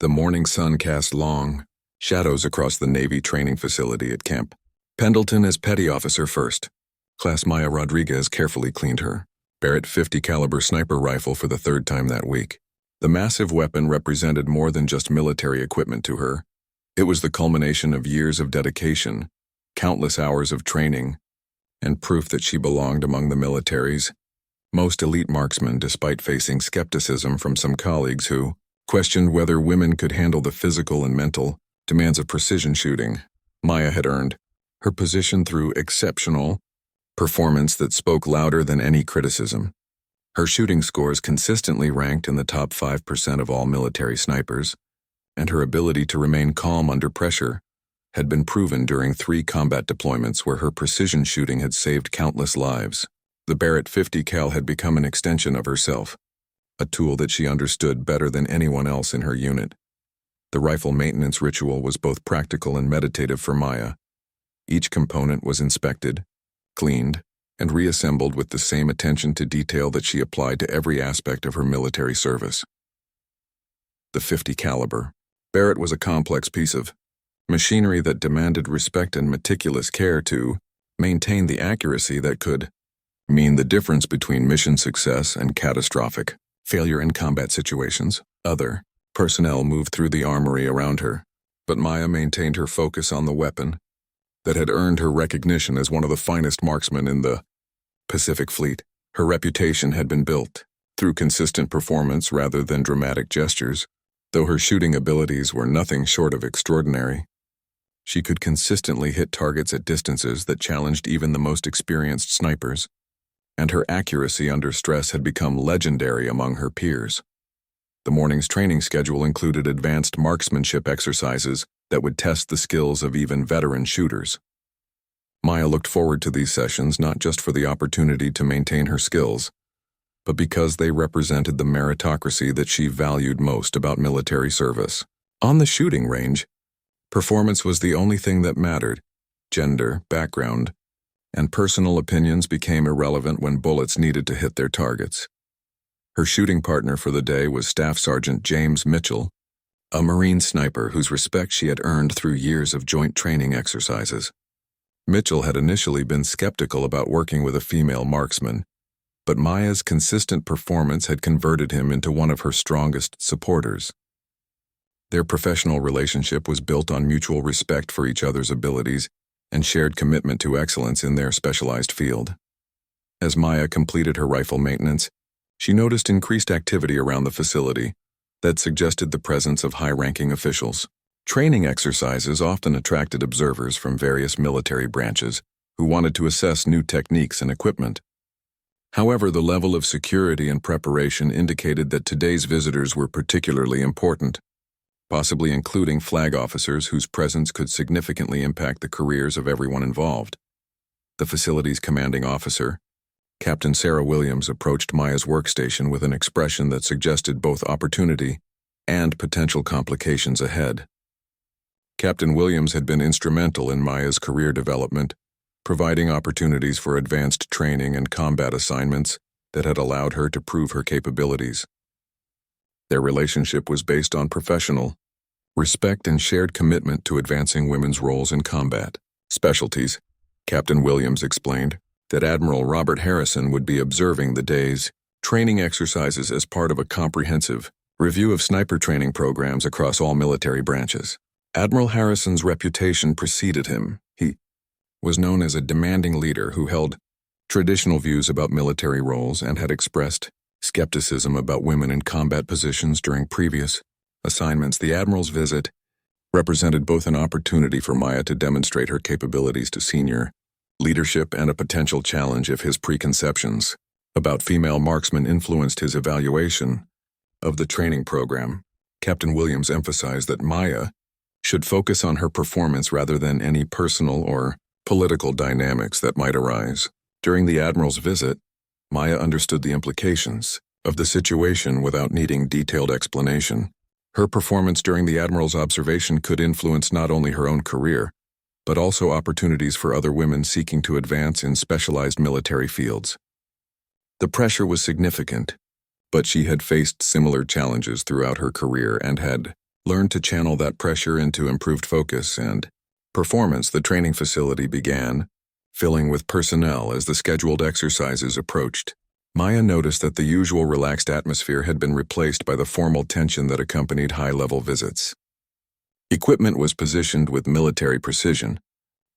The morning sun cast long shadows across the Navy training facility at Camp Pendleton as Petty Officer First. Class Maya Rodriguez carefully cleaned her Barrett 50 caliber sniper rifle for the third time that week. The massive weapon represented more than just military equipment to her. It was the culmination of years of dedication, countless hours of training, and proof that she belonged among the military's most elite marksmen, despite facing skepticism from some colleagues who questioned whether women could handle the physical and mental demands of precision shooting. Maya had earned her position through exceptional performance that spoke louder than any criticism. Her shooting scores consistently ranked in the top 5% of all military snipers, and her ability to remain calm under pressure had been proven during 3 combat deployments where her precision shooting had saved countless lives. The Barrett 50 cal had become an extension of herself, a tool that she understood better than anyone else in her unit. The rifle maintenance ritual was both practical and meditative for Maya. Each component was inspected, cleaned, and reassembled with the same attention to detail that she applied to every aspect of her military service. The 50 caliber Barrett was a complex piece of machinery that demanded respect and meticulous care to maintain the accuracy that could mean the difference between mission success and catastrophic failure in combat situations. Other personnel moved through the armory around her, but Maya maintained her focus on the weapon that had earned her recognition as one of the finest marksmen in the Pacific Fleet. Her reputation had been built through consistent performance rather than dramatic gestures. Though her shooting abilities were nothing short of extraordinary, she could consistently hit targets at distances that challenged even the most experienced snipers, and her accuracy under stress had become legendary among her peers. The morning's training schedule included advanced marksmanship exercises that would test the skills of even veteran shooters. Maya looked forward to these sessions not just for the opportunity to maintain her skills, but because they represented the meritocracy that she valued most about military service. On the shooting range, performance was the only thing that mattered. Gender, background, and personal opinions became irrelevant when bullets needed to hit their targets. Her shooting partner for the day was Staff Sergeant James Mitchell, a Marine sniper whose respect she had earned through years of joint training exercises. Mitchell had initially been skeptical about working with a female marksman, but Maya's consistent performance had converted him into one of her strongest supporters. Their professional relationship was built on mutual respect for each other's abilities and shared commitment to excellence in their specialized field. As Maya completed her rifle maintenance, she noticed increased activity around the facility that suggested the presence of high-ranking officials. Training exercises often attracted observers from various military branches who wanted to assess new techniques and equipment. However, the level of security and preparation indicated that today's visitors were particularly important, possibly including flag officers whose presence could significantly impact the careers of everyone involved. The facility's commanding officer, Captain Sarah Williams, approached Maya's workstation with an expression that suggested both opportunity and potential complications ahead. Captain Williams had been instrumental in Maya's career development, providing opportunities for advanced training and combat assignments that had allowed her to prove her capabilities. Their relationship was based on professional respect and shared commitment to advancing women's roles in combat specialties. Captain Williams explained that Admiral Robert Harrison would be observing the day's training exercises as part of a comprehensive review of sniper training programs across all military branches. Admiral Harrison's reputation preceded him. He was known as a demanding leader who held traditional views about military roles and had expressed skepticism about women in combat positions during previous assignments. The Admiral's visit represented both an opportunity for Maya to demonstrate her capabilities to senior leadership and a potential challenge if his preconceptions about female marksmen influenced his evaluation of the training program. Captain Williams emphasized that Maya should focus on her performance rather than any personal or political dynamics that might arise. During the Admiral's visit, Maya understood the implications of the situation without needing detailed explanation. Her performance during the Admiral's observation could influence not only her own career, but also opportunities for other women seeking to advance in specialized military fields. The pressure was significant, but she had faced similar challenges throughout her career and had learned to channel that pressure into improved focus and performance. The training facility began filling with personnel as the scheduled exercises approached. Maya noticed that the usual relaxed atmosphere had been replaced by the formal tension that accompanied high-level visits. Equipment was positioned with military precision,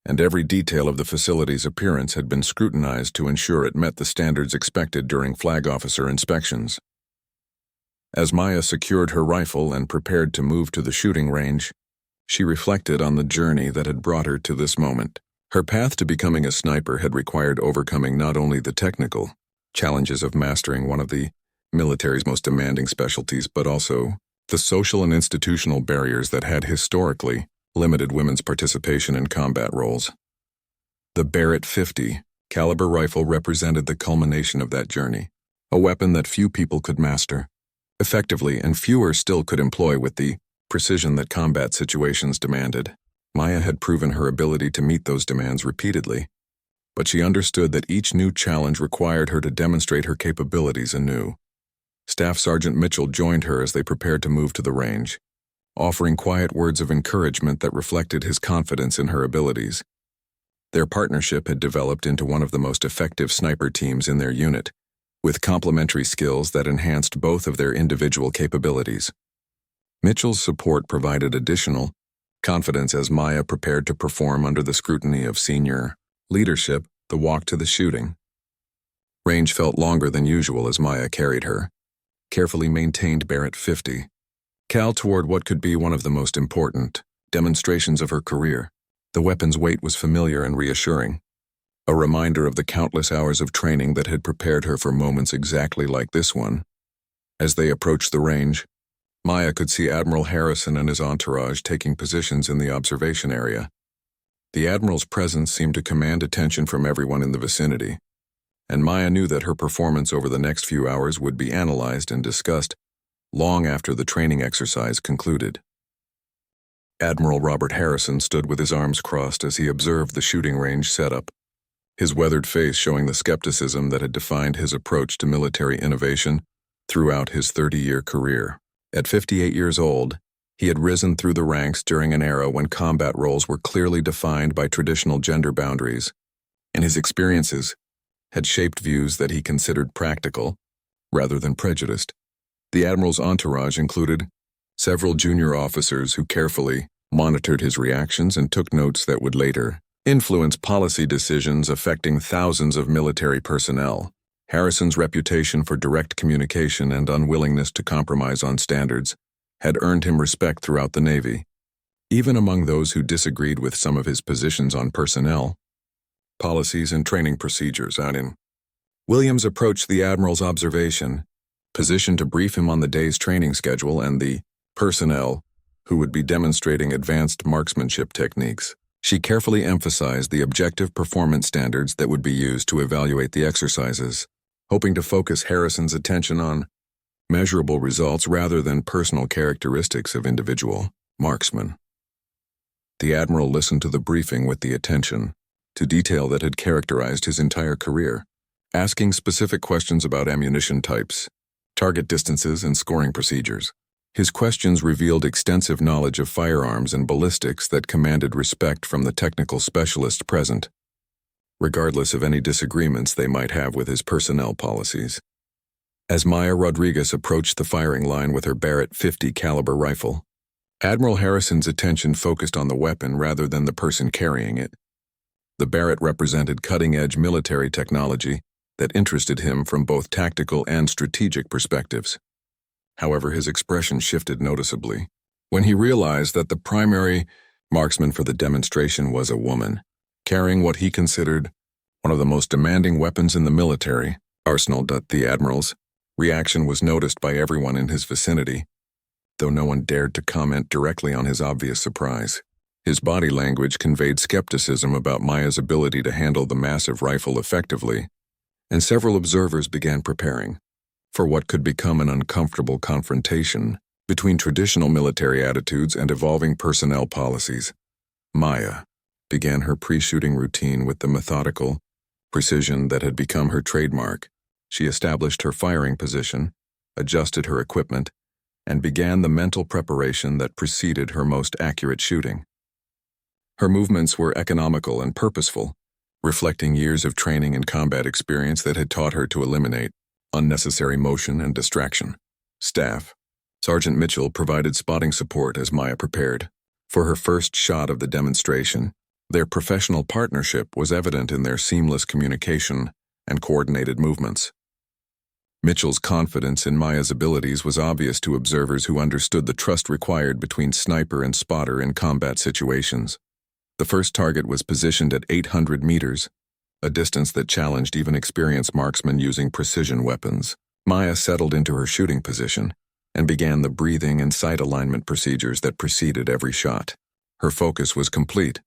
and every detail of the facility's appearance had been scrutinized to ensure it met the standards expected during flag officer inspections. As Maya secured her rifle and prepared to move to the shooting range, she reflected on the journey that had brought her to this moment. Her path to becoming a sniper had required overcoming not only the technical challenges of mastering one of the military's most demanding specialties, but also the social and institutional barriers that had historically limited women's participation in combat roles. The Barrett 50 caliber rifle represented the culmination of that journey, a weapon that few people could master effectively and fewer still could employ with the precision that combat situations demanded. Maya had proven her ability to meet those demands repeatedly, but she understood that each new challenge required her to demonstrate her capabilities anew. Staff Sergeant Mitchell joined her as they prepared to move to the range, offering quiet words of encouragement that reflected his confidence in her abilities. Their partnership had developed into one of the most effective sniper teams in their unit, with complementary skills that enhanced both of their individual capabilities. Mitchell's support provided additional confidence as Maya prepared to perform under the scrutiny of senior leadership. The walk to the shooting range felt longer than usual as Maya carried her carefully maintained Barrett 50 cal toward what could be one of the most important demonstrations of her career. The weapon's weight was familiar and reassuring, a reminder of the countless hours of training that had prepared her for moments exactly like this one. As they approached the range, Maya could see Admiral Harrison and his entourage taking positions in the observation area. The Admiral's presence seemed to command attention from everyone in the vicinity, and Maya knew that her performance over the next few hours would be analyzed and discussed long after the training exercise concluded. Admiral Robert Harrison stood with his arms crossed as he observed the shooting range setup, his weathered face showing the skepticism that had defined his approach to military innovation throughout his 30-year career. At 58 years old, he had risen through the ranks during an era when combat roles were clearly defined by traditional gender boundaries, and his experiences had shaped views that he considered practical rather than prejudiced. The Admiral's entourage included several junior officers who carefully monitored his reactions and took notes that would later influence policy decisions affecting thousands of military personnel. Harrison's reputation for direct communication and unwillingness to compromise on standards had earned him respect throughout the Navy, even among those who disagreed with some of his positions on personnel, policies, and training procedures. Williams approached the Admiral's observation, positioned to brief him on the day's training schedule and the personnel who would be demonstrating advanced marksmanship techniques. She carefully emphasized the objective performance standards that would be used to evaluate the exercises, hoping to focus Harrison's attention on measurable results rather than personal characteristics of individual marksmen. The Admiral listened to the briefing with the attention to detail that had characterized his entire career, asking specific questions about ammunition types, target distances, and scoring procedures. His questions revealed extensive knowledge of firearms and ballistics that commanded respect from the technical specialists present, regardless of any disagreements they might have with his personnel policies. As Maya Rodriguez approached the firing line with her Barrett 50 caliber rifle, Admiral Harrison's attention focused on the weapon rather than the person carrying it. The Barrett represented cutting-edge military technology that interested him from both tactical and strategic perspectives. However, his expression shifted noticeably when he realized that the primary marksman for the demonstration was a woman, carrying what he considered one of the most demanding weapons in the military arsenal. The Admiral's reaction was noticed by everyone in his vicinity, though no one dared to comment directly on his obvious surprise. His body language conveyed skepticism about Maya's ability to handle the massive rifle effectively, and several observers began preparing for what could become an uncomfortable confrontation between traditional military attitudes and evolving personnel policies. Maya began her pre-shooting routine with the methodical precision that had become her trademark. She established her firing position, adjusted her equipment, and began the mental preparation that preceded her most accurate shooting. Her movements were economical and purposeful, reflecting years of training and combat experience that had taught her to eliminate unnecessary motion and distraction. Staff. Sergeant Mitchell provided spotting support as Maya prepared. For her first shot of the demonstration, their professional partnership was evident in their seamless communication and coordinated movements. Mitchell's confidence in Maya's abilities was obvious to observers who understood the trust required between sniper and spotter in combat situations. The first target was positioned at 800 meters, a distance that challenged even experienced marksmen using precision weapons. Maya settled into her shooting position and began the breathing and sight alignment procedures that preceded every shot. Her focus was complete,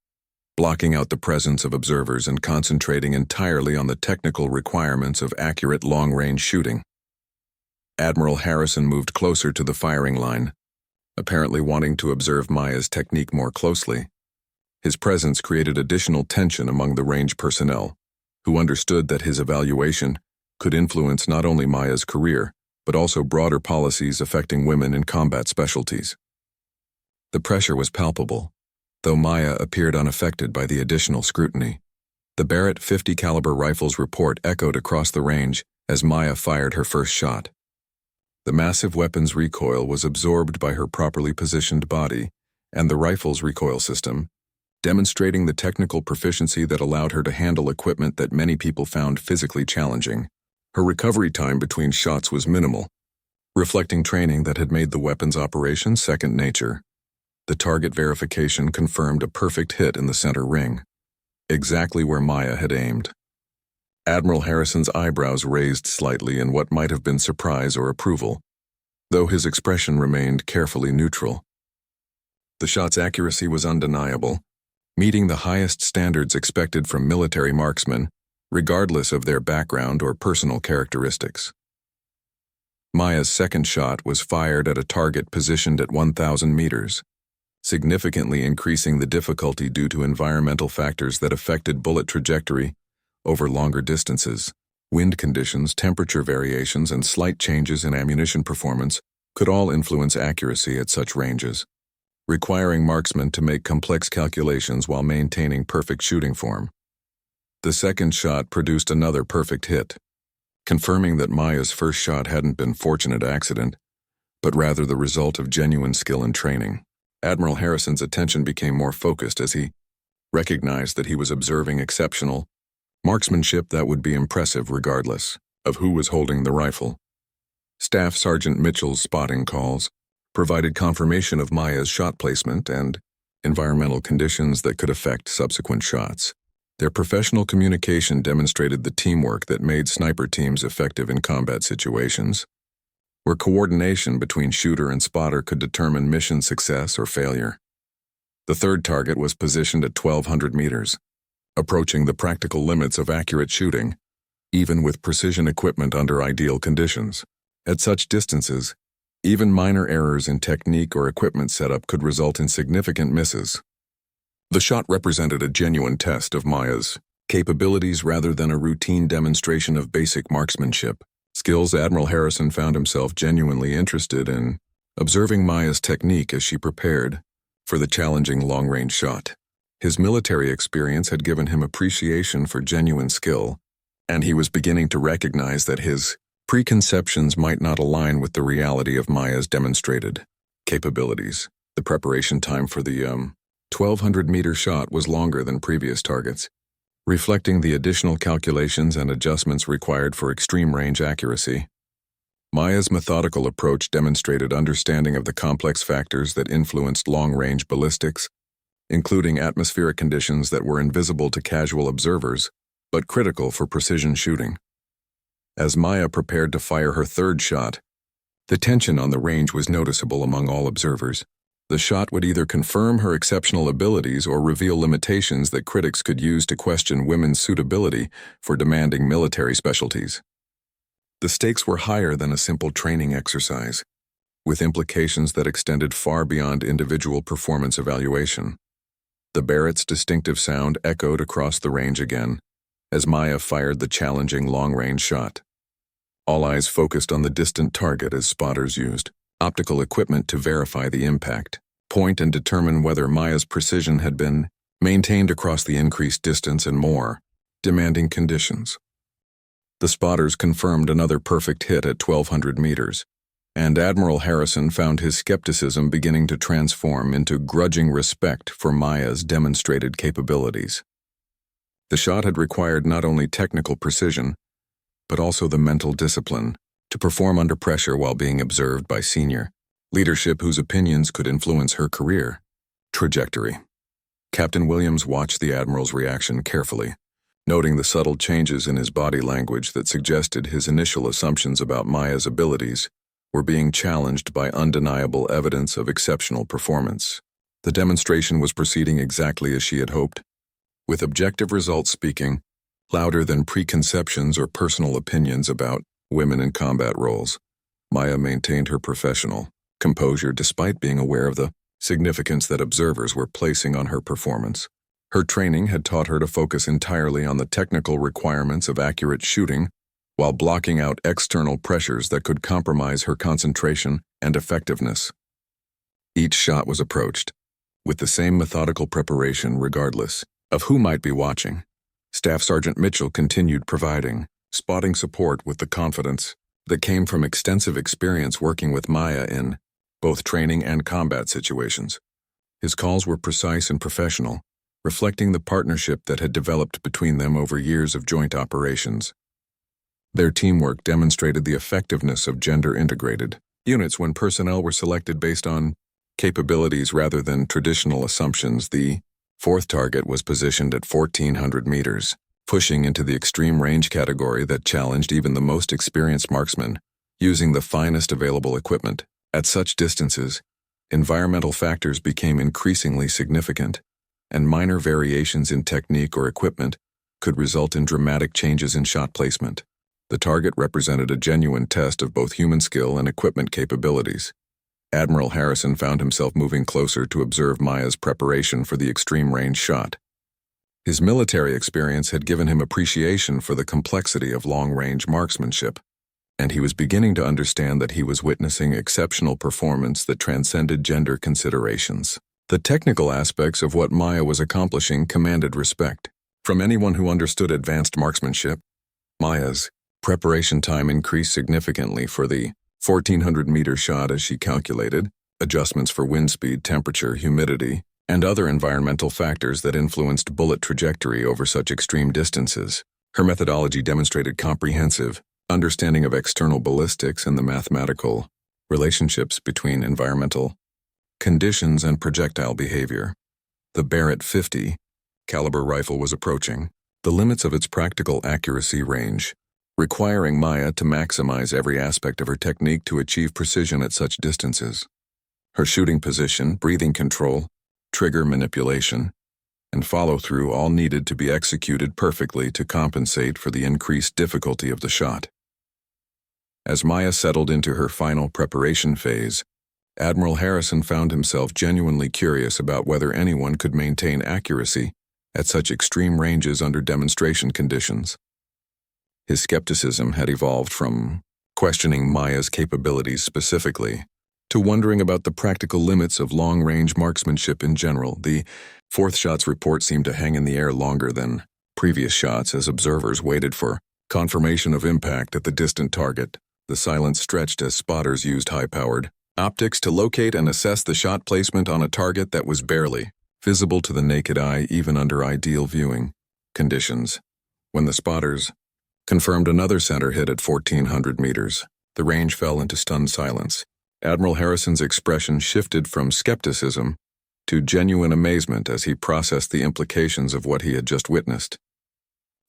blocking out the presence of observers and concentrating entirely on the technical requirements of accurate long-range shooting. Admiral Harrison moved closer to the firing line, apparently wanting to observe Maya's technique more closely. His presence created additional tension among the range personnel, who understood that his evaluation could influence not only Maya's career, but also broader policies affecting women in combat specialties. The pressure was palpable, though Maya appeared unaffected by the additional scrutiny. The Barrett .50 caliber rifle's report echoed across the range as Maya fired her first shot. The massive weapon's recoil was absorbed by her properly positioned body and the rifle's recoil system, demonstrating the technical proficiency that allowed her to handle equipment that many people found physically challenging. Her recovery time between shots was minimal, reflecting training that had made the weapon's operation second nature. The target verification confirmed a perfect hit in the center ring, exactly where Maya had aimed. Admiral Harrison's eyebrows raised slightly in what might have been surprise or approval, though his expression remained carefully neutral. The shot's accuracy was undeniable, meeting the highest standards expected from military marksmen, regardless of their background or personal characteristics. Maya's second shot was fired at a target positioned at 1,000 meters, significantly increasing the difficulty due to environmental factors that affected bullet trajectory over longer distances. Wind conditions, temperature variations, and slight changes in ammunition performance could all influence accuracy at such ranges, requiring marksmen to make complex calculations while maintaining perfect shooting form. The second shot produced another perfect hit, confirming that Maya's first shot hadn't been fortunate accident, but rather the result of genuine skill and training. Admiral Harrison's attention became more focused as he recognized that he was observing exceptional marksmanship that would be impressive regardless of who was holding the rifle. Staff Sergeant Mitchell's spotting calls provided confirmation of Maya's shot placement and environmental conditions that could affect subsequent shots. Their professional communication demonstrated the teamwork that made sniper teams effective in combat situations, where coordination between shooter and spotter could determine mission success or failure. The third target was positioned at 1,200 meters, approaching the practical limits of accurate shooting, even with precision equipment under ideal conditions. At such distances, even minor errors in technique or equipment setup could result in significant misses. The shot represented a genuine test of Maya's capabilities rather than a routine demonstration of basic marksmanship skills. Admiral Harrison found himself genuinely interested in observing Maya's technique as she prepared for the challenging long-range shot. His military experience had given him appreciation for genuine skill, and he was beginning to recognize that his preconceptions might not align with the reality of Maya's demonstrated capabilities. The preparation time for the 1,200-meter shot was longer than previous targets, reflecting the additional calculations and adjustments required for extreme range accuracy. Maya's methodical approach demonstrated understanding of the complex factors that influenced long-range ballistics, including atmospheric conditions that were invisible to casual observers, but critical for precision shooting. As Maya prepared to fire her third shot, the tension on the range was noticeable among all observers. The shot would either confirm her exceptional abilities or reveal limitations that critics could use to question women's suitability for demanding military specialties. The stakes were higher than a simple training exercise, with implications that extended far beyond individual performance evaluation. The Barrett's distinctive sound echoed across the range again, as Maya fired the challenging long-range shot. All eyes focused on the distant target as spotters used optical equipment to verify the impact, point and determine whether Maya's precision had been maintained across the increased distance, and more demanding conditions. The spotters confirmed another perfect hit at 1,200 meters, and Admiral Harrison found his skepticism beginning to transform into grudging respect for Maya's demonstrated capabilities. The shot had required not only technical precision, but also the mental discipline to perform under pressure while being observed by senior leadership whose opinions could influence her career trajectory. Captain Williams watched the Admiral's reaction carefully, noting the subtle changes in his body language that suggested his initial assumptions about Maya's abilities were being challenged by undeniable evidence of exceptional performance. The demonstration was proceeding exactly as she had hoped, with objective results speaking louder than preconceptions or personal opinions about women in combat roles. Maya maintained her professional composure despite being aware of the significance that observers were placing on her performance. Her training had taught her to focus entirely on the technical requirements of accurate shooting while blocking out external pressures that could compromise her concentration and effectiveness. Each shot was approached with the same methodical preparation regardless of who might be watching. Staff Sergeant Mitchell continued providing spotting support with the confidence that came from extensive experience working with Maya in both training and combat situations. His calls were precise and professional, reflecting the partnership that had developed between them over years of joint operations. Their teamwork demonstrated the effectiveness of gender-integrated units when personnel were selected based on capabilities rather than traditional assumptions. The fourth target was positioned at 1,400 meters, pushing into the extreme range category that challenged even the most experienced marksmen, using the finest available equipment. At such distances, environmental factors became increasingly significant, and minor variations in technique or equipment could result in dramatic changes in shot placement. The target represented a genuine test of both human skill and equipment capabilities. Admiral Harrison found himself moving closer to observe Maya's preparation for the extreme range shot. His military experience had given him appreciation for the complexity of long-range marksmanship, and he was beginning to understand that he was witnessing exceptional performance that transcended gender considerations. The technical aspects of what Maya was accomplishing commanded respect from anyone who understood advanced marksmanship. Maya's preparation time increased significantly for the 1,400-meter shot as she calculated adjustments for wind speed, temperature, humidity, and other environmental factors that influenced bullet trajectory over such extreme distances. Her methodology demonstrated comprehensive understanding of external ballistics and the mathematical relationships between environmental conditions and projectile behavior. The Barrett 50 caliber rifle was approaching the limits of its practical accuracy range, requiring Maya to maximize every aspect of her technique to achieve precision at such distances. Her shooting position, breathing control, trigger manipulation, and follow-through all needed to be executed perfectly to compensate for the increased difficulty of the shot. As Maya settled into her final preparation phase, Admiral Harrison found himself genuinely curious about whether anyone could maintain accuracy at such extreme ranges under demonstration conditions. His skepticism had evolved from questioning Maya's capabilities specifically to wondering about the practical limits of long-range marksmanship in general. The fourth shot's report seemed to hang in the air longer than previous shots as observers waited for confirmation of impact at the distant target. The silence stretched as spotters used high-powered optics to locate and assess the shot placement on a target that was barely visible to the naked eye even under ideal viewing conditions. When the spotters confirmed another center hit at 1,400 meters, the range fell into stunned silence. Admiral Harrison's expression shifted from skepticism to genuine amazement as he processed the implications of what he had just witnessed.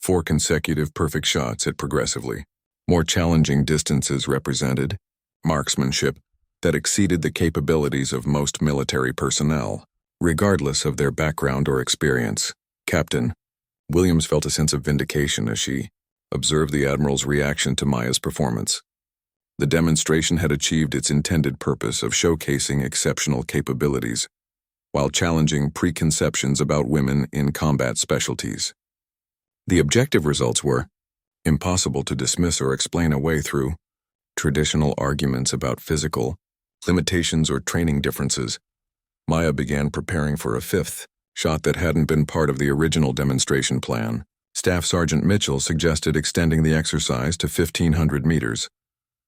4 consecutive perfect shots at progressively more challenging distances represented marksmanship that exceeded the capabilities of most military personnel, regardless of their background or experience. Captain Williams felt a sense of vindication as she observed the Admiral's reaction to Maya's performance. The demonstration had achieved its intended purpose of showcasing exceptional capabilities while challenging preconceptions about women in combat specialties. The objective results were impossible to dismiss or explain away through traditional arguments about physical limitations, or training differences, Maya began preparing for a fifth shot that hadn't been part of the original demonstration plan. Staff Sergeant Mitchell suggested extending the exercise to 1,500 meters,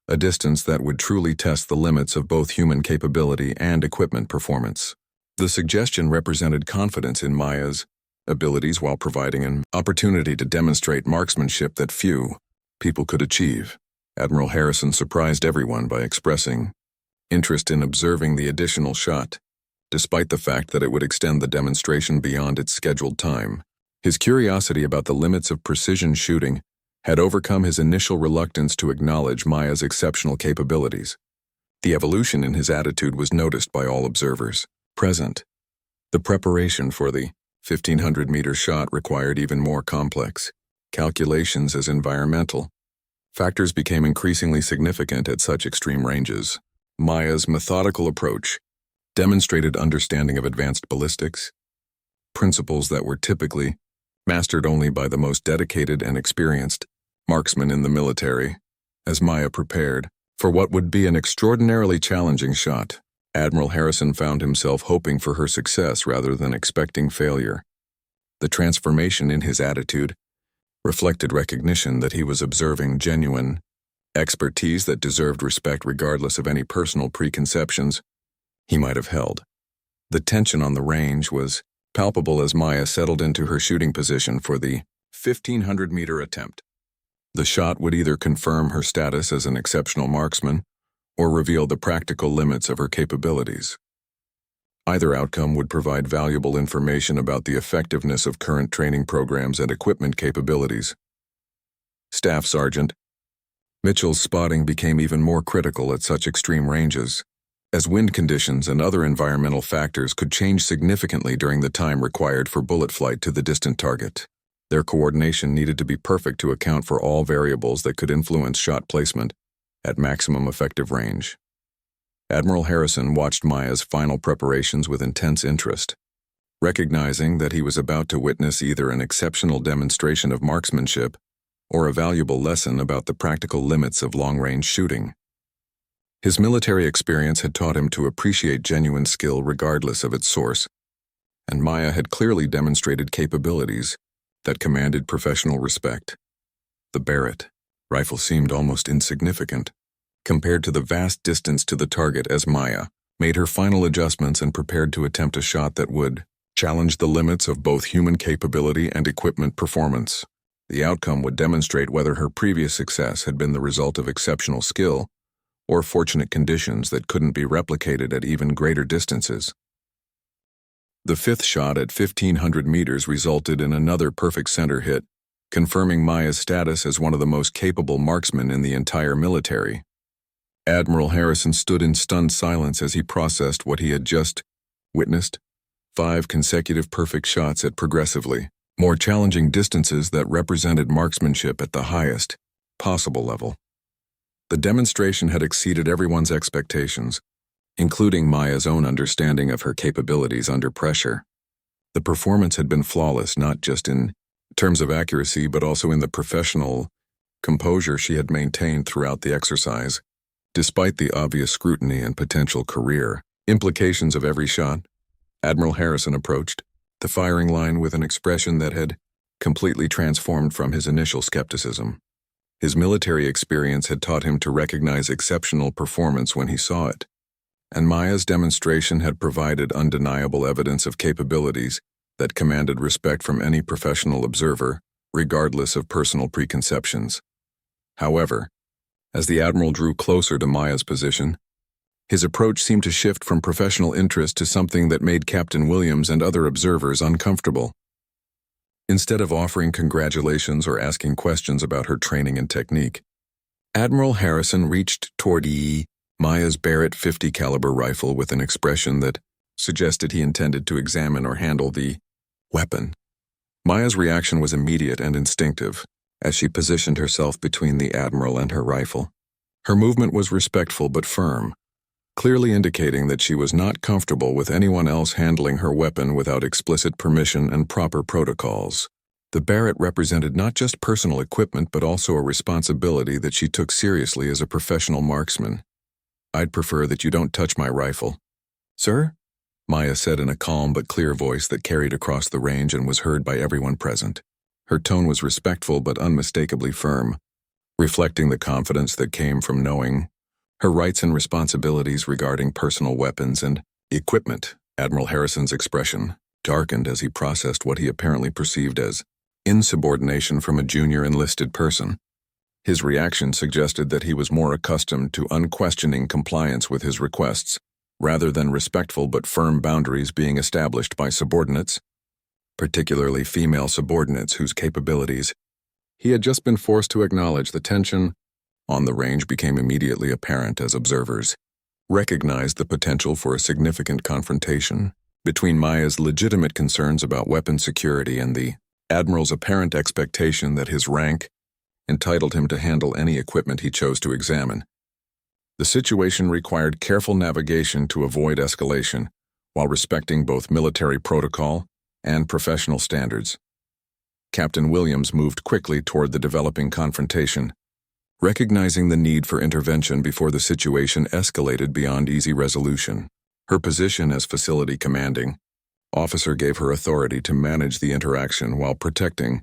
a distance that would truly test the limits of both human capability and equipment performance. The suggestion represented confidence in Maya's abilities while providing an opportunity to demonstrate marksmanship that few people could achieve. Admiral Harrison surprised everyone by expressing interest in observing the additional shot, despite the fact that it would extend the demonstration beyond its scheduled time. His curiosity about the limits of precision shooting had overcome his initial reluctance to acknowledge Maya's exceptional capabilities. The evolution in his attitude was noticed by all observers present. The preparation for the 1,500-meter shot required even more complex calculations, as environmental factors became increasingly significant at such extreme ranges. Maya's methodical approach demonstrated understanding of advanced ballistics, principles that were typically mastered only by the most dedicated and experienced marksmen in the military. As Maya prepared for what would be an extraordinarily challenging shot, Admiral Harrison found himself hoping for her success rather than expecting failure. The transformation in his attitude reflected recognition that he was observing genuine expertise that deserved respect regardless of any personal preconceptions he might have held. The tension on the range was palpable as Maya settled into her shooting position for the 1,500-meter attempt. The shot would either confirm her status as an exceptional marksman or reveal the practical limits of her capabilities. Either outcome would provide valuable information about the effectiveness of current training programs and equipment capabilities. Staff Sergeant Mitchell's spotting became even more critical at such extreme ranges, as wind conditions and other environmental factors could change significantly during the time required for bullet flight to the distant target. Their coordination needed to be perfect to account for all variables that could influence shot placement at maximum effective range. Admiral Harrison watched Maya's final preparations with intense interest, recognizing that he was about to witness either an exceptional demonstration of marksmanship or a valuable lesson about the practical limits of long-range shooting. His military experience had taught him to appreciate genuine skill regardless of its source, and Maya had clearly demonstrated capabilities that commanded professional respect. The Barrett rifle seemed almost insignificant compared to the vast distance to the target as Maya made her final adjustments and prepared to attempt a shot that would challenge the limits of both human capability and equipment performance. The outcome would demonstrate whether her previous success had been the result of exceptional skill or fortunate conditions that couldn't be replicated at even greater distances. The fifth shot at 1,500 meters resulted in another perfect center hit, confirming Maya's status as one of the most capable marksmen in the entire military. Admiral Harrison stood in stunned silence as he processed what he had just witnessed: 5 consecutive perfect shots at progressively more challenging distances that represented marksmanship at the highest possible level. The demonstration had exceeded everyone's expectations, including Maya's own understanding of her capabilities under pressure. The performance had been flawless, not just in terms of accuracy, but also in the professional composure she had maintained throughout the exercise. Despite the obvious scrutiny and potential career implications of every shot, Admiral Harrison approached the firing line with an expression that had completely transformed from his initial skepticism. His military experience had taught him to recognize exceptional performance when he saw it, and Maya's demonstration had provided undeniable evidence of capabilities that commanded respect from any professional observer, regardless of personal preconceptions. However, as the Admiral drew closer to Maya's position, his approach seemed to shift from professional interest to something that made Captain Williams and other observers uncomfortable. Instead of offering congratulations or asking questions about her training and technique, Admiral Harrison reached toward Maya's Barrett .50 caliber rifle with an expression that suggested he intended to examine or handle the weapon. Maya's reaction was immediate and instinctive as she positioned herself between the Admiral and her rifle. Her movement was respectful but firm, clearly indicating that she was not comfortable with anyone else handling her weapon without explicit permission and proper protocols. The Barrett represented not just personal equipment but also a responsibility that she took seriously as a professional marksman. I'd prefer that you don't touch my rifle. Sir? Maya said in a calm but clear voice that carried across the range and was heard by everyone present. Her tone was respectful but unmistakably firm, reflecting the confidence that came from knowing her rights and responsibilities regarding personal weapons and equipment. Admiral Harrison's expression darkened as he processed what he apparently perceived as insubordination from a junior enlisted person. His reaction suggested that he was more accustomed to unquestioning compliance with his requests, rather than respectful but firm boundaries being established by subordinates, particularly female subordinates whose capabilities he had just been forced to acknowledge. The tension on the range became immediately apparent as observers recognized the potential for a significant confrontation between Maya's legitimate concerns about weapon security and the Admiral's apparent expectation that his rank entitled him to handle any equipment he chose to examine. The situation required careful navigation to avoid escalation, while respecting both military protocol and professional standards. Captain Williams moved quickly toward the developing confrontation, recognizing the need for intervention before the situation escalated beyond easy resolution. Her position as facility commanding officer gave her authority to manage the interaction while protecting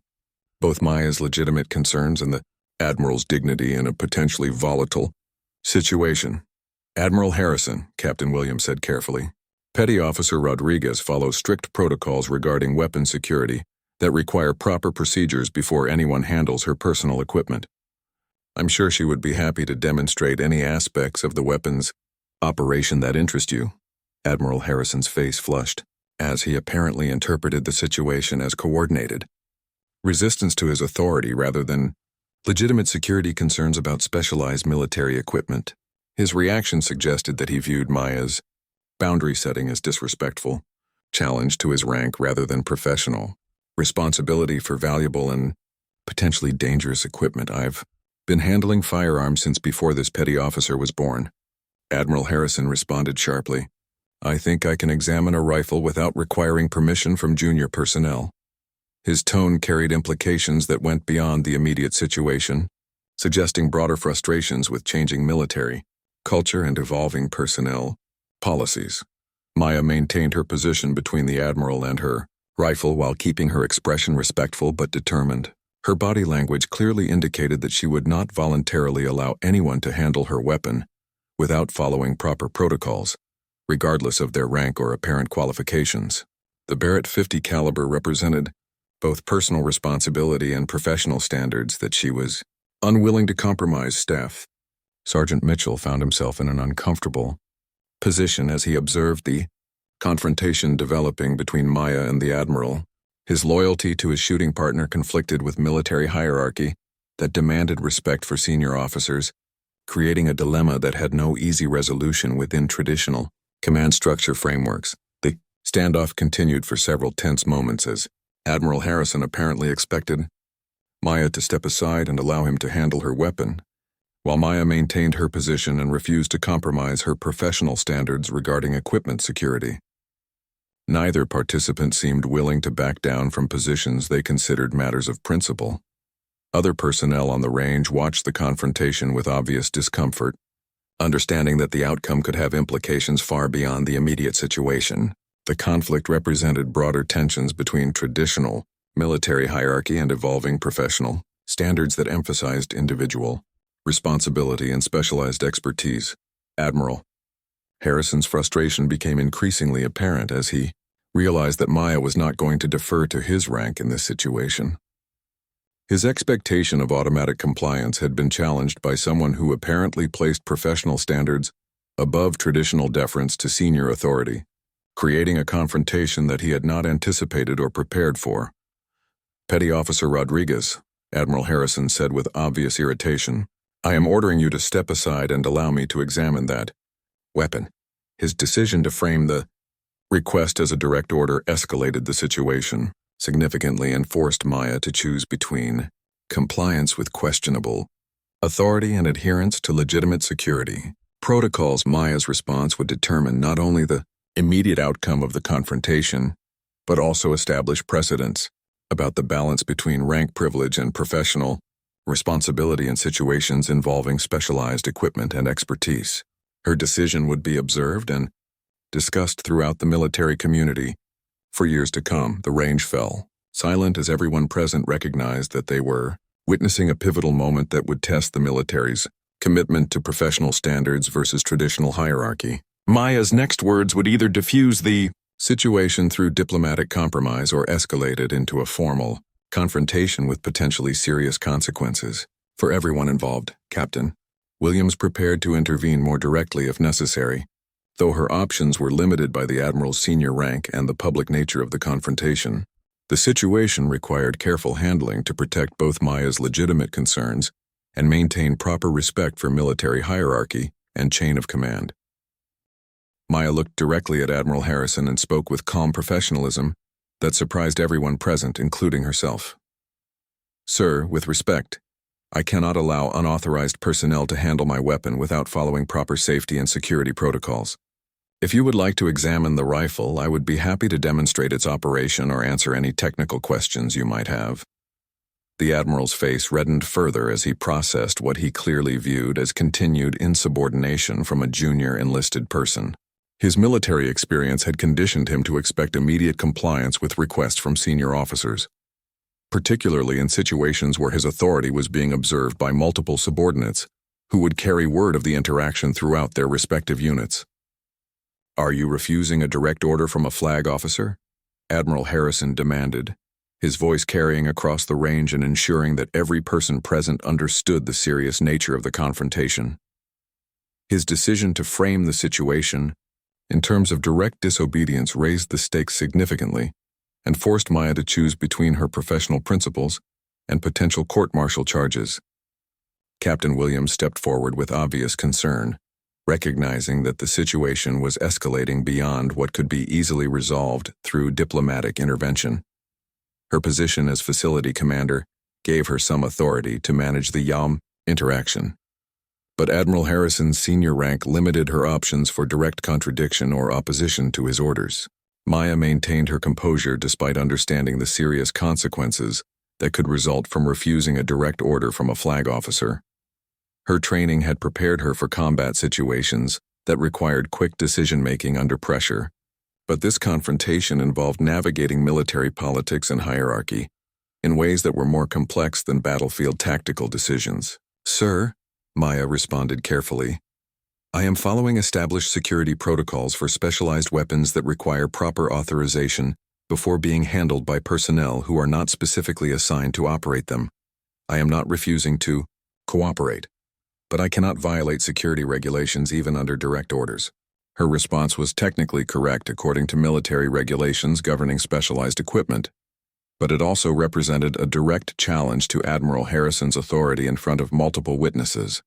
both Maya's legitimate concerns and the Admiral's dignity in a potentially volatile situation. Admiral Harrison, Captain Williams said carefully. Petty Officer Rodriguez follows strict protocols regarding weapon security that require proper procedures before anyone handles her personal equipment. I'm sure she would be happy to demonstrate any aspects of the weapons operation that interest you. Admiral Harrison's face flushed, as he apparently interpreted the situation as coordinated resistance to his authority rather than legitimate security concerns about specialized military equipment. His reaction suggested that he viewed Maya's boundary setting as disrespectful, challenge to his rank rather than professional responsibility for valuable and potentially dangerous equipment. I've been handling firearms since before this petty officer was born. Admiral Harrison responded sharply. I think I can examine a rifle without requiring permission from junior personnel. His tone carried implications that went beyond the immediate situation, suggesting broader frustrations with changing military culture and evolving personnel policies. Maya maintained her position between the Admiral and her rifle while keeping her expression respectful but determined. Her body language clearly indicated that she would not voluntarily allow anyone to handle her weapon without following proper protocols, regardless of their rank or apparent qualifications. The Barrett .50 caliber represented both personal responsibility and professional standards that she was unwilling to compromise. Staff Sergeant Mitchell found himself in an uncomfortable position as he observed the confrontation developing between Maya and the Admiral. His loyalty to his shooting partner conflicted with military hierarchy that demanded respect for senior officers, creating a dilemma that had no easy resolution within traditional command structure frameworks. The standoff continued for several tense moments as Admiral Harrison apparently expected Maya to step aside and allow him to handle her weapon, while Maya maintained her position and refused to compromise her professional standards regarding equipment security. Neither participant seemed willing to back down from positions they considered matters of principle. Other personnel on the range watched the confrontation with obvious discomfort, understanding that the outcome could have implications far beyond the immediate situation. The conflict represented broader tensions between traditional military hierarchy and evolving professional standards that emphasized individual responsibility and specialized expertise. Admiral Harrison's frustration became increasingly apparent as he realized that Maya was not going to defer to his rank in this situation. His expectation of automatic compliance had been challenged by someone who apparently placed professional standards above traditional deference to senior authority, creating a confrontation that he had not anticipated or prepared for. Petty Officer Rodriguez, Admiral Harrison said with obvious irritation, I am ordering you to step aside and allow me to examine that weapon. His decision to frame the request as a direct order escalated the situation significantly and forced Maya to choose between compliance with questionable authority and adherence to legitimate security protocols. Maya's response would determine not only the immediate outcome of the confrontation, but also establish precedents about the balance between rank privilege and professional responsibility in situations involving specialized equipment and expertise. Her decision would be observed and discussed throughout the military community. For years to come, the range fell, silent as everyone present recognized that they were witnessing a pivotal moment that would test the military's commitment to professional standards versus traditional hierarchy. Maya's next words would either diffuse the situation through diplomatic compromise or escalate it into a formal confrontation with potentially serious consequences. For everyone involved, Captain Williams prepared to intervene more directly if necessary, though her options were limited by the Admiral's senior rank and the public nature of the confrontation. The situation required careful handling to protect both Maya's legitimate concerns and maintain proper respect for military hierarchy and chain of command. Maya looked directly at Admiral Harrison and spoke with calm professionalism that surprised everyone present, including herself. "Sir, with respect, I cannot allow unauthorized personnel to handle my weapon without following proper safety and security protocols. If you would like to examine the rifle, I would be happy to demonstrate its operation or answer any technical questions you might have." The Admiral's face reddened further as he processed what he clearly viewed as continued insubordination from a junior enlisted person. His military experience had conditioned him to expect immediate compliance with requests from senior officers, particularly in situations where his authority was being observed by multiple subordinates who would carry word of the interaction throughout their respective units. "Are you refusing a direct order from a flag officer?" Admiral Harrison demanded, his voice carrying across the range and ensuring that every person present understood the serious nature of the confrontation. His decision to frame the situation in terms of direct disobedience raised the stakes significantly and forced Maya to choose between her professional principles and potential court-martial charges. Captain Williams stepped forward with obvious concern, recognizing that the situation was escalating beyond what could be easily resolved through diplomatic intervention. Her position as facility commander gave her some authority to manage the YAM interaction. But Admiral Harrison's senior rank limited her options for direct contradiction or opposition to his orders. Maya maintained her composure despite understanding the serious consequences that could result from refusing a direct order from a flag officer. Her training had prepared her for combat situations that required quick decision-making under pressure, but this confrontation involved navigating military politics and hierarchy in ways that were more complex than battlefield tactical decisions. "Sir," Maya responded carefully, "I am following established security protocols for specialized weapons that require proper authorization before being handled by personnel who are not specifically assigned to operate them. I am not refusing to cooperate, but I cannot violate security regulations even under direct orders." Her response was technically correct according to military regulations governing specialized equipment, but it also represented a direct challenge to Admiral Harrison's authority in front of multiple witnesses.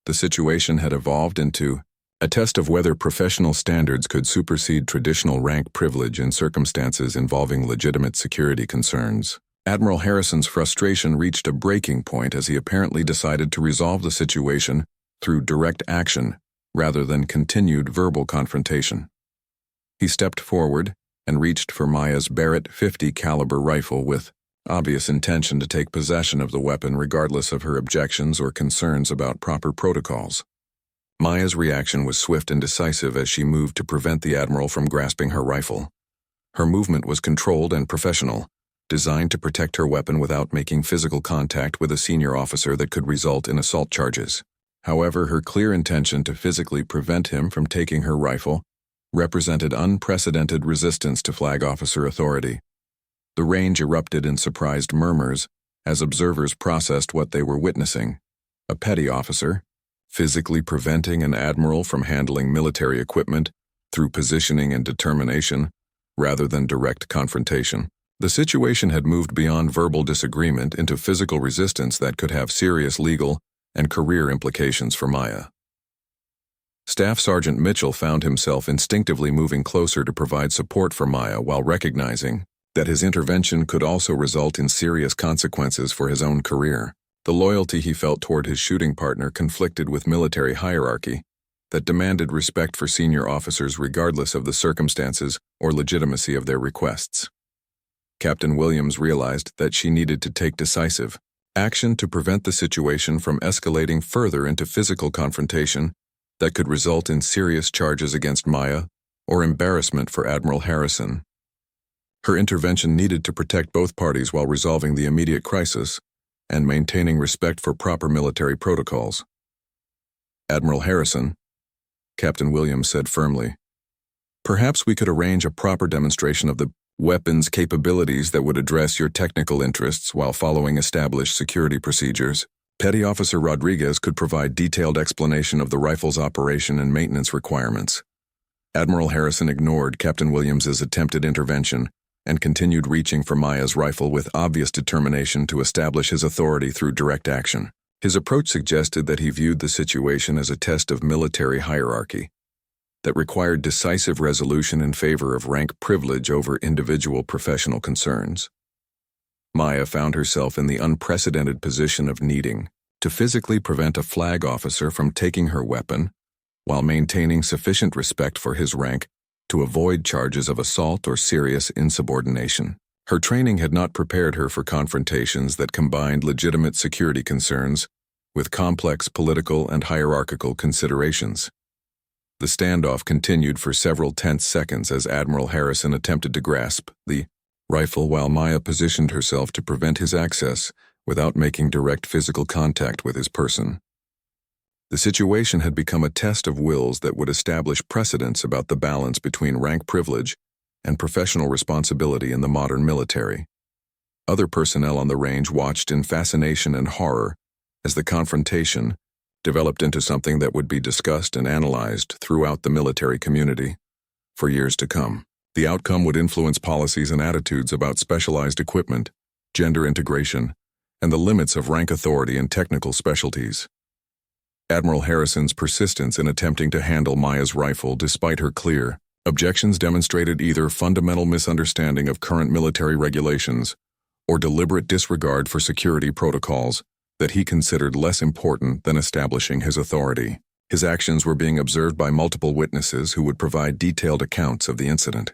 The situation had evolved into a test of whether professional standards could supersede traditional rank privilege in circumstances involving legitimate security concerns. Admiral Harrison's frustration reached a breaking point as he apparently decided to resolve the situation through direct action rather than continued verbal confrontation. He stepped forward and reached for Maya's Barrett .50 caliber rifle with obvious intention to take possession of the weapon regardless of her objections or concerns about proper protocols. Maya's reaction was swift and decisive as she moved to prevent the Admiral from grasping her rifle. Her movement was controlled and professional, designed to protect her weapon without making physical contact with a senior officer that could result in assault charges. However, her clear intention to physically prevent him from taking her rifle represented unprecedented resistance to flag officer authority. The range erupted in surprised murmurs as observers processed what they were witnessing. A petty officer, physically preventing an admiral from handling military equipment through positioning and determination rather than direct confrontation. The situation had moved beyond verbal disagreement into physical resistance that could have serious legal and career implications for Maya. Staff Sergeant Mitchell found himself instinctively moving closer to provide support for Maya while recognizing that his intervention could also result in serious consequences for his own career. The loyalty he felt toward his shooting partner conflicted with military hierarchy that demanded respect for senior officers regardless of the circumstances or legitimacy of their requests. Captain Williams realized that she needed to take decisive action to prevent the situation from escalating further into physical confrontation that could result in serious charges against Maya or embarrassment for Admiral Harrison. Her intervention needed to protect both parties while resolving the immediate crisis and maintaining respect for proper military protocols. "Admiral Harrison," Captain Williams said firmly, "perhaps we could arrange a proper demonstration of the weapon's capabilities that would address your technical interests while following established security procedures." Petty Officer Rodriguez could provide detailed explanation of the rifle's operation and maintenance requirements. Admiral Harrison ignored Captain Williams's attempted intervention and continued reaching for Maya's rifle with obvious determination to establish his authority through direct action. His approach suggested that he viewed the situation as a test of military hierarchy that required decisive resolution in favor of rank privilege over individual professional concerns. Maya found herself in the unprecedented position of needing to physically prevent a flag officer from taking her weapon while maintaining sufficient respect for his rank to avoid charges of assault or serious insubordination. Her training had not prepared her for confrontations that combined legitimate security concerns with complex political and hierarchical considerations. The standoff continued for several tense seconds as Admiral Harrison attempted to grasp the rifle while Maya positioned herself to prevent his access without making direct physical contact with his person. The situation had become a test of wills that would establish precedents about the balance between rank privilege and professional responsibility in the modern military. Other personnel on the range watched in fascination and horror as the confrontation developed into something that would be discussed and analyzed throughout the military community for years to come. The outcome would influence policies and attitudes about specialized equipment, gender integration, and the limits of rank authority in technical specialties. Admiral Harrison's persistence in attempting to handle Maya's rifle despite her clear objections demonstrated either fundamental misunderstanding of current military regulations or deliberate disregard for security protocols that he considered less important than establishing his authority. His actions were being observed by multiple witnesses who would provide detailed accounts of the incident.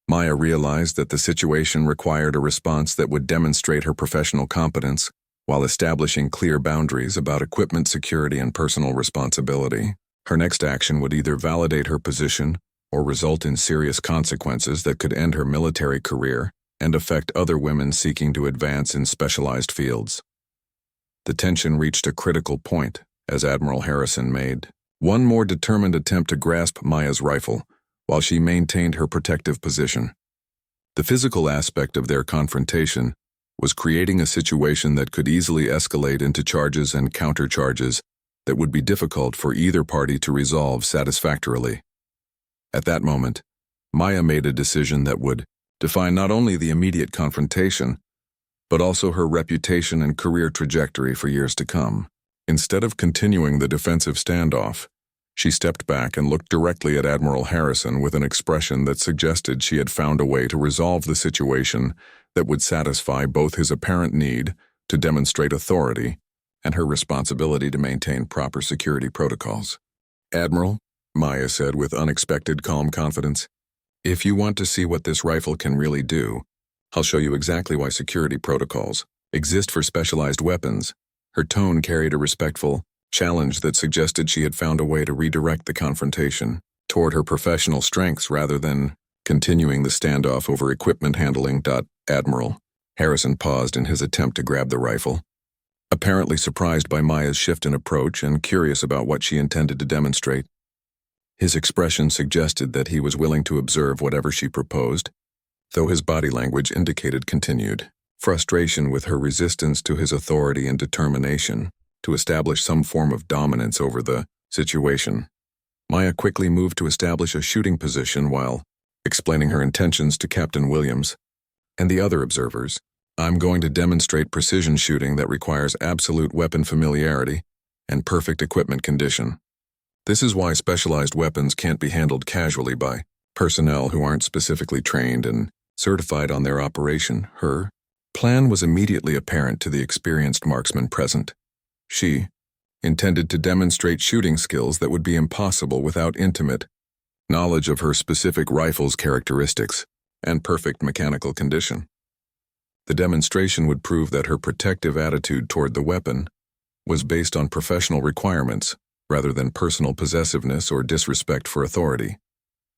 Maya realized that the situation required a response that would demonstrate her professional competence while establishing clear boundaries about equipment security and personal responsibility. Her next action would either validate her position or result in serious consequences that could end her military career and affect other women seeking to advance in specialized fields. The tension reached a critical point as Admiral Harrison made one more determined attempt to grasp Maya's rifle while she maintained her protective position. The physical aspect of their confrontation was creating a situation that could easily escalate into charges and countercharges that would be difficult for either party to resolve satisfactorily. At that moment, Maya made a decision that would define not only the immediate confrontation, but also her reputation and career trajectory for years to come. Instead of continuing the defensive standoff, she stepped back and looked directly at Admiral Harrison with an expression that suggested she had found a way to resolve the situation that would satisfy both his apparent need to demonstrate authority and her responsibility to maintain proper security protocols. "Admiral," Maya said with unexpected calm confidence, "if you want to see what this rifle can really do, I'll show you exactly why security protocols exist for specialized weapons." Her tone carried a respectful challenge that suggested she had found a way to redirect the confrontation toward her professional strengths rather than continuing the standoff over equipment handling. "Admiral." Harrison paused in his attempt to grab the rifle, apparently surprised by Maya's shift in approach and curious about what she intended to demonstrate. His expression suggested that he was willing to observe whatever she proposed, though his body language indicated continued frustration with her resistance to his authority and determination to establish some form of dominance over the situation. Maya quickly moved to establish a shooting position while explaining her intentions to Captain Williams and the other observers. "I'm going to demonstrate precision shooting that requires absolute weapon familiarity and perfect equipment condition. This is why specialized weapons can't be handled casually by personnel who aren't specifically trained and certified on their operation." Her plan was immediately apparent to the experienced marksman present. She intended to demonstrate shooting skills that would be impossible without intimate knowledge of her specific rifle's characteristics and perfect mechanical condition. The demonstration would prove that her protective attitude toward the weapon was based on professional requirements rather than personal possessiveness or disrespect for authority.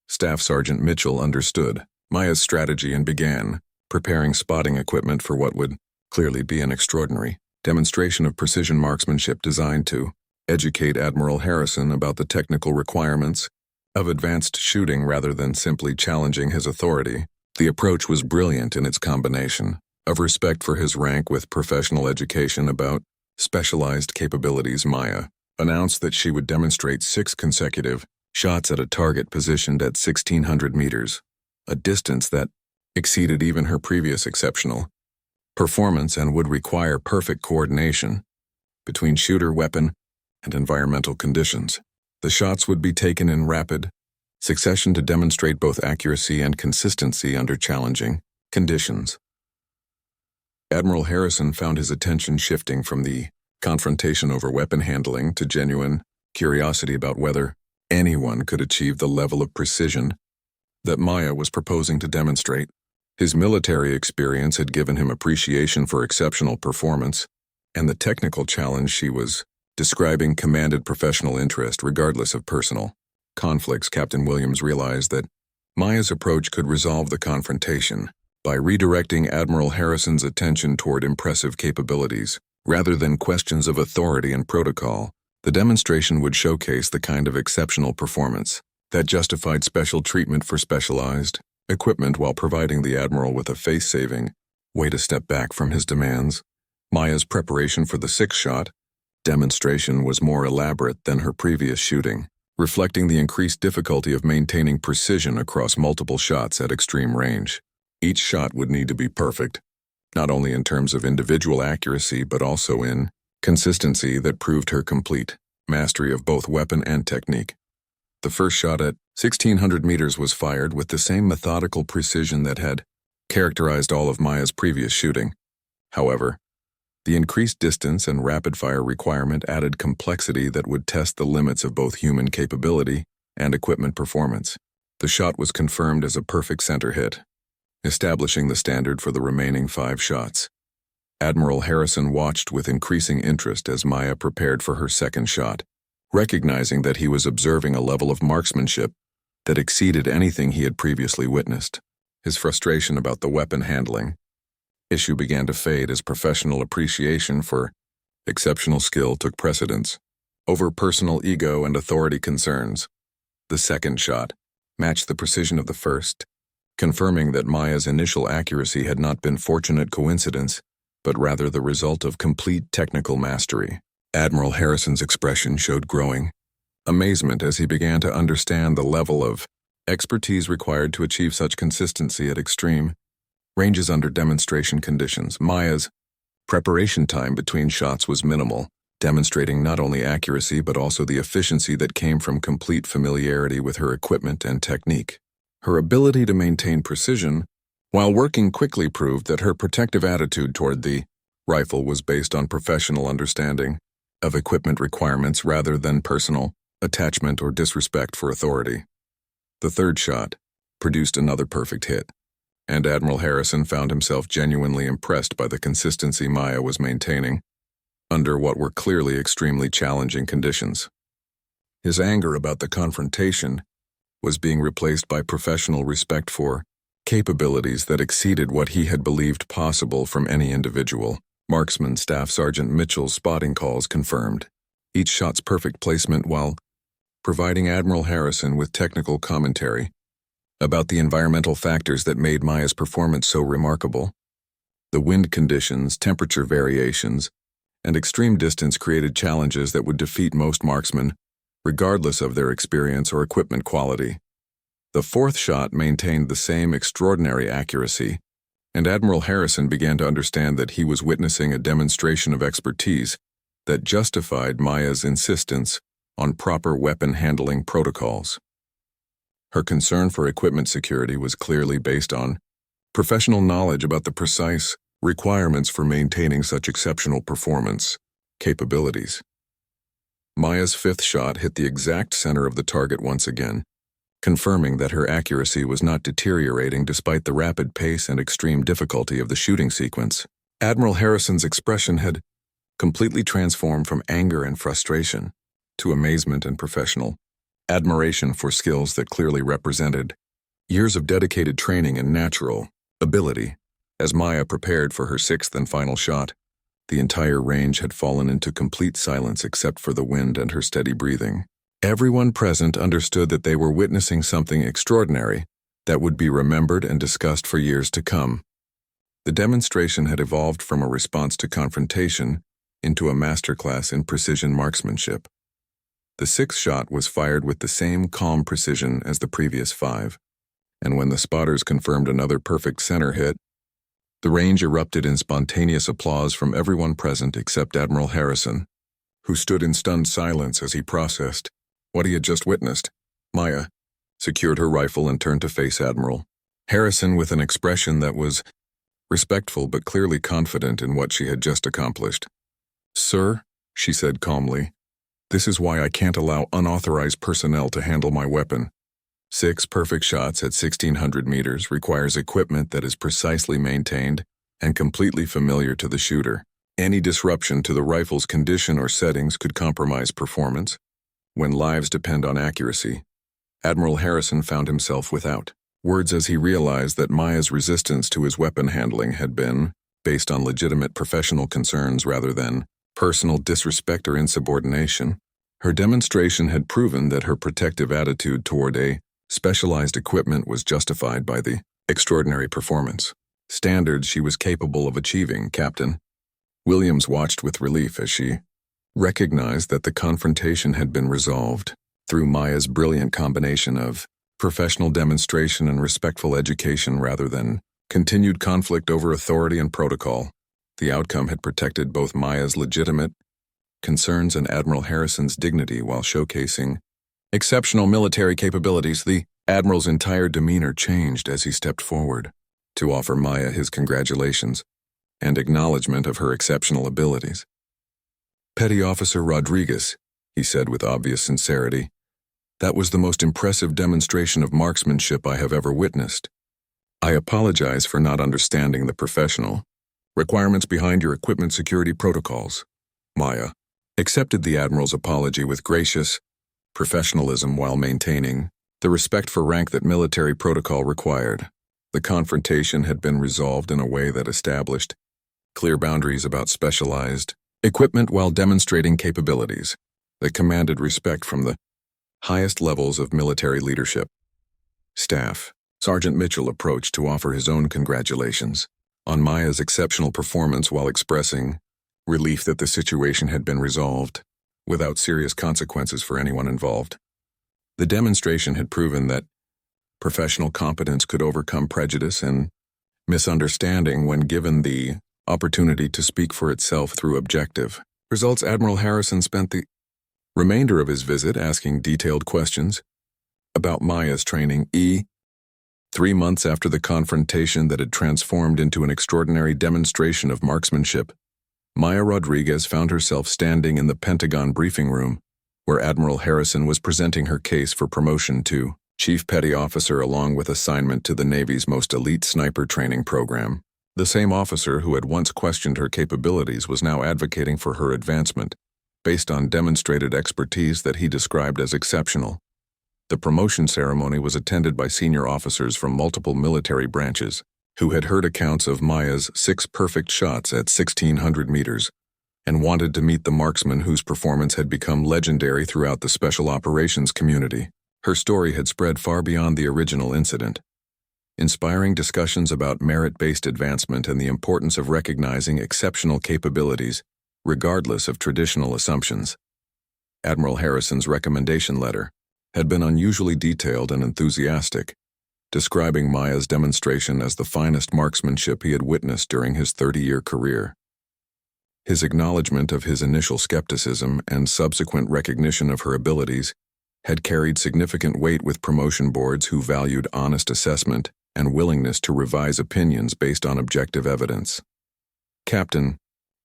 Staff Sergeant Mitchell understood Maya's strategy and began preparing spotting equipment for what would clearly be an extraordinary demonstration of precision marksmanship designed to educate Admiral Harrison about the technical requirements of advanced shooting rather than simply challenging his authority. The approach was brilliant in its combination of respect for his rank with professional education about specialized capabilities. Maya announced that she would demonstrate 6 consecutive shots at a target positioned at 1,600 meters, a distance that exceeded even her previous exceptional performance and would require perfect coordination between shooter, weapon, and environmental conditions. The shots would be taken in rapid succession to demonstrate both accuracy and consistency under challenging conditions. Admiral Harrison found his attention shifting from the confrontation over weapon handling to genuine curiosity about whether anyone could achieve the level of precision that Maya was proposing to demonstrate. His military experience had given him appreciation for exceptional performance, and the technical challenge she was describing commanded professional interest regardless of personal conflicts. Captain Williams realized that Maya's approach could resolve the confrontation by redirecting Admiral Harrison's attention toward impressive capabilities rather than questions of authority and protocol. The demonstration would showcase the kind of exceptional performance that justified special treatment for specialized equipment while providing the Admiral with a face-saving way to step back from his demands. Maya's preparation for the 6-shot demonstration was more elaborate than her previous shooting, reflecting the increased difficulty of maintaining precision across multiple shots at extreme range. Each shot would need to be perfect, not only in terms of individual accuracy but also in consistency that proved her complete mastery of both weapon and technique. The first shot at 1,600 meters was fired with the same methodical precision that had characterized all of Maya's previous shooting. However, the increased distance and rapid-fire requirement added complexity that would test the limits of both human capability and equipment performance. The shot was confirmed as a perfect center hit, establishing the standard for the remaining 5 shots. Admiral Harrison watched with increasing interest as Maya prepared for her second shot, recognizing that he was observing a level of marksmanship that exceeded anything he had previously witnessed. His frustration about the weapon handling issue began to fade as professional appreciation for exceptional skill took precedence over personal ego and authority concerns. The second shot matched the precision of the first, confirming that Maya's initial accuracy had not been fortunate coincidence, but rather the result of complete technical mastery. Admiral Harrison's expression showed growing amazement as he began to understand the level of expertise required to achieve such consistency at extreme ranges under demonstration conditions. Maya's preparation time between shots was minimal, demonstrating not only accuracy but also the efficiency that came from complete familiarity with her equipment and technique. Her ability to maintain precision while working quickly proved that her protective attitude toward the rifle was based on professional understanding of equipment requirements rather than personal attachment or disrespect for authority. The third shot produced another perfect hit, and Admiral Harrison found himself genuinely impressed by the consistency Maya was maintaining under what were clearly extremely challenging conditions. His anger about the confrontation was being replaced by professional respect for capabilities that exceeded what he had believed possible from any individual. Marksman Staff Sergeant Mitchell's spotting calls confirmed each shot's perfect placement while providing Admiral Harrison with technical commentary about the environmental factors that made Maya's performance so remarkable. The wind conditions, temperature variations, and extreme distance created challenges that would defeat most marksmen, regardless of their experience or equipment quality. The fourth shot maintained the same extraordinary accuracy, and Admiral Harrison began to understand that he was witnessing a demonstration of expertise that justified Maya's insistence on proper weapon handling protocols. Her concern for equipment security was clearly based on professional knowledge about the precise requirements for maintaining such exceptional performance capabilities. Maya's fifth shot hit the exact center of the target once again, confirming that her accuracy was not deteriorating despite the rapid pace and extreme difficulty of the shooting sequence. Admiral Harrison's expression had completely transformed from anger and frustration to amazement and professional admiration for skills that clearly represented years of dedicated training and natural ability. As Maya prepared for her sixth and final shot, the entire range had fallen into complete silence except for the wind and her steady breathing. Everyone present understood that they were witnessing something extraordinary that would be remembered and discussed for years to come. The demonstration had evolved from a response to confrontation into a masterclass in precision marksmanship. The sixth shot was fired with the same calm precision as the previous 5, and when the spotters confirmed another perfect center hit, the range erupted in spontaneous applause from everyone present except Admiral Harrison, who stood in stunned silence as he processed what he had just witnessed. Maya secured her rifle and turned to face Admiral Harrison with an expression that was respectful but clearly confident in what she had just accomplished. "Sir," she said calmly, "this is why I can't allow unauthorized personnel to handle my weapon. 6 perfect shots at 1,600 meters requires equipment that is precisely maintained and completely familiar to the shooter. Any disruption to the rifle's condition or settings could compromise performance. When lives depend on accuracy." Admiral Harrison found himself without words as he realized that Maya's resistance to his weapon handling had been based on legitimate professional concerns rather than personal disrespect or insubordination. Her demonstration had proven that her protective attitude toward a specialized equipment was justified by the extraordinary performance standards she was capable of achieving. Captain Williams watched with relief as she recognized that the confrontation had been resolved through Maya's brilliant combination of professional demonstration and respectful education rather than continued conflict over authority and protocol. The outcome had protected both Maya's legitimate concerns and Admiral Harrison's dignity while showcasing exceptional military capabilities. The Admiral's entire demeanor changed as he stepped forward to offer Maya his congratulations and acknowledgement of her exceptional abilities. "Petty Officer Rodriguez," he said with obvious sincerity, "that was the most impressive demonstration of marksmanship I have ever witnessed. I apologize for not understanding the professional requirements behind your equipment security protocols." Maya accepted the Admiral's apology with gracious professionalism while maintaining the respect for rank that military protocol required. The confrontation had been resolved in a way that established clear boundaries about specialized equipment while demonstrating capabilities that commanded respect from the highest levels of military leadership. Staff. Sergeant Mitchell approached to offer his own congratulations on Maya's exceptional performance while expressing relief that the situation had been resolved without serious consequences for anyone involved. The demonstration had proven that professional competence could overcome prejudice and misunderstanding when given the opportunity to speak for itself through objective results. Admiral Harrison spent the remainder of his visit asking detailed questions about Maya's training. 3 months after the confrontation that had transformed into an extraordinary demonstration of marksmanship, Maya Rodriguez found herself standing in the Pentagon briefing room, where Admiral Harrison was presenting her case for promotion to Chief Petty Officer along with assignment to the Navy's most elite sniper training program. The same officer who had once questioned her capabilities was now advocating for her advancement, based on demonstrated expertise that he described as exceptional. The promotion ceremony was attended by senior officers from multiple military branches, who had heard accounts of Maya's 6 perfect shots at 1,600 meters, and wanted to meet the marksman whose performance had become legendary throughout the special operations community. Her story had spread far beyond the original incident, inspiring discussions about merit-based advancement and the importance of recognizing exceptional capabilities, regardless of traditional assumptions. Admiral Harrison's recommendation letter had been unusually detailed and enthusiastic, describing Maya's demonstration as the finest marksmanship he had witnessed during his 30-year career. His acknowledgement of his initial skepticism and subsequent recognition of her abilities had carried significant weight with promotion boards who valued honest assessment and willingness to revise opinions based on objective evidence. Captain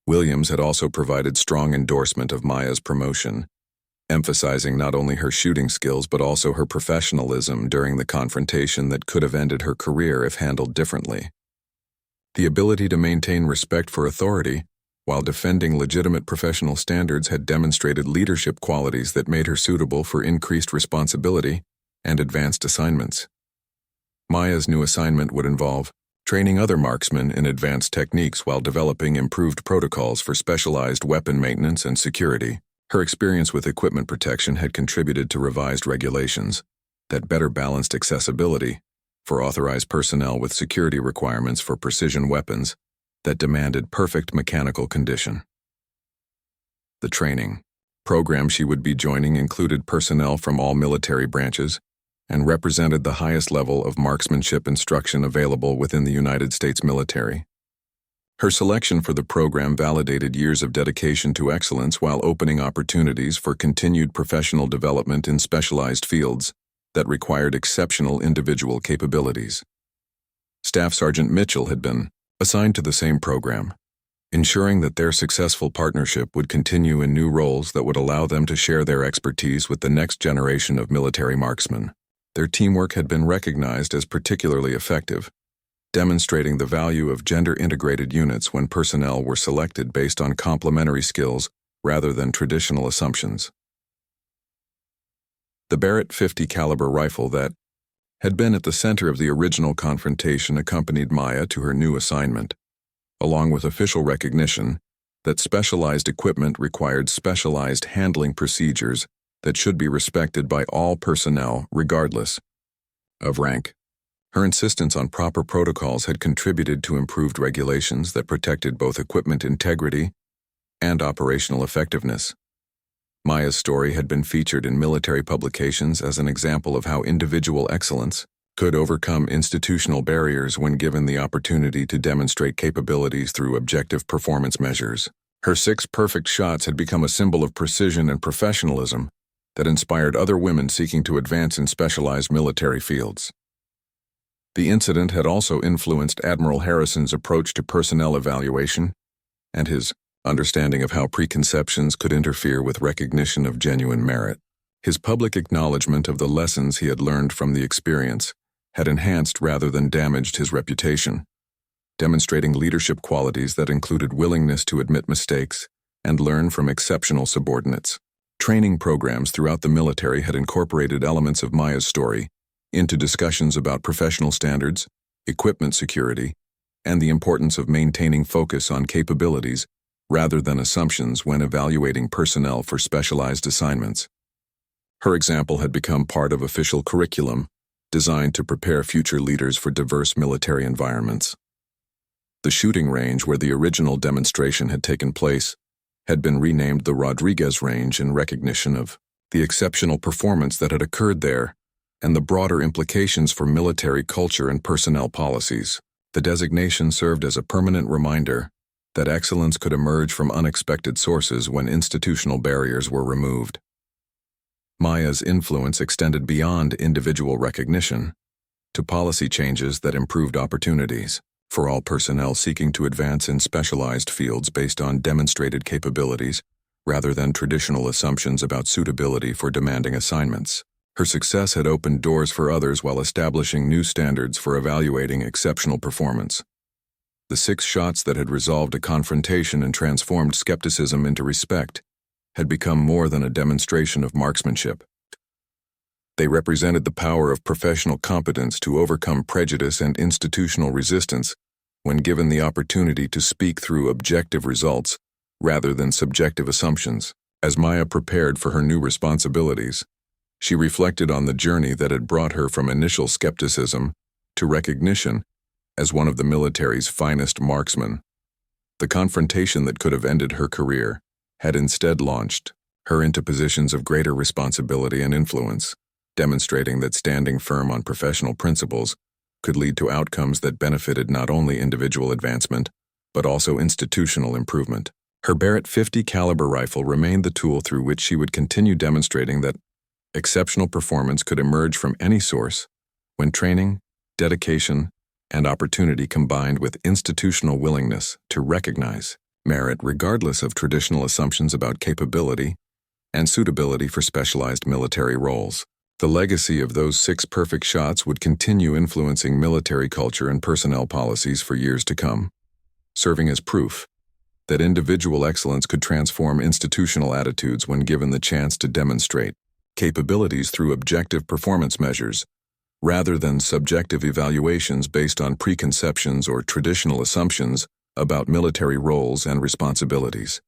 Williams had also provided strong endorsement of Maya's promotion, emphasizing not only her shooting skills but also her professionalism during the confrontation that could have ended her career if handled differently. The ability to maintain respect for authority while defending legitimate professional standards, had demonstrated leadership qualities that made her suitable for increased responsibility and advanced assignments. Maya's new assignment would involve training other marksmen in advanced techniques while developing improved protocols for specialized weapon maintenance and security. Her experience with equipment protection had contributed to revised regulations that better balanced accessibility for authorized personnel with security requirements for precision weapons that demanded perfect mechanical condition. The training program she would be joining included personnel from all military branches and represented the highest level of marksmanship instruction available within the United States military. Her selection for the program validated years of dedication to excellence while opening opportunities for continued professional development in specialized fields that required exceptional individual capabilities. Staff Sergeant Mitchell had been assigned to the same program, ensuring that their successful partnership would continue in new roles that would allow them to share their expertise with the next generation of military marksmen. Their teamwork had been recognized as particularly effective, demonstrating the value of gender-integrated units when personnel were selected based on complementary skills rather than traditional assumptions. The Barrett .50 caliber rifle that had been at the center of the original confrontation accompanied Maya to her new assignment, along with official recognition that specialized equipment required specialized handling procedures that should be respected by all personnel regardless of rank. Her insistence on proper protocols had contributed to improved regulations that protected both equipment integrity and operational effectiveness. Maya's story had been featured in military publications as an example of how individual excellence could overcome institutional barriers when given the opportunity to demonstrate capabilities through objective performance measures. Her 6 perfect shots had become a symbol of precision and professionalism that inspired other women seeking to advance in specialized military fields. The incident had also influenced Admiral Harrison's approach to personnel evaluation and his understanding of how preconceptions could interfere with recognition of genuine merit. His public acknowledgement of the lessons he had learned from the experience had enhanced rather than damaged his reputation, demonstrating leadership qualities that included willingness to admit mistakes and learn from exceptional subordinates. Training programs throughout the military had incorporated elements of Maya's story into discussions about professional standards, equipment security, and the importance of maintaining focus on capabilities rather than assumptions when evaluating personnel for specialized assignments. Her example had become part of official curriculum designed to prepare future leaders for diverse military environments. The shooting range where the original demonstration had taken place had been renamed the Rodriguez Range in recognition of the exceptional performance that had occurred there and the broader implications for military culture and personnel policies. The designation served as a permanent reminder that excellence could emerge from unexpected sources when institutional barriers were removed. Maya's influence extended beyond individual recognition to policy changes that improved opportunities for all personnel seeking to advance in specialized fields based on demonstrated capabilities rather than traditional assumptions about suitability for demanding assignments. Her success had opened doors for others while establishing new standards for evaluating exceptional performance. The 6 shots that had resolved a confrontation and transformed skepticism into respect had become more than a demonstration of marksmanship. They represented the power of professional competence to overcome prejudice and institutional resistance when given the opportunity to speak through objective results rather than subjective assumptions. As Maya prepared for her new responsibilities, she reflected on the journey that had brought her from initial skepticism to recognition as one of the military's finest marksmen. The confrontation that could have ended her career had instead launched her into positions of greater responsibility and influence, demonstrating that standing firm on professional principles could lead to outcomes that benefited not only individual advancement, but also institutional improvement. Her Barrett .50 caliber rifle remained the tool through which she would continue demonstrating that exceptional performance could emerge from any source when training, dedication, and opportunity combined with institutional willingness to recognize merit regardless of traditional assumptions about capability and suitability for specialized military roles. The legacy of those 6 perfect shots would continue influencing military culture and personnel policies for years to come, serving as proof that individual excellence could transform institutional attitudes when given the chance to demonstrate capabilities through objective performance measures, rather than subjective evaluations based on preconceptions or traditional assumptions about military roles and responsibilities.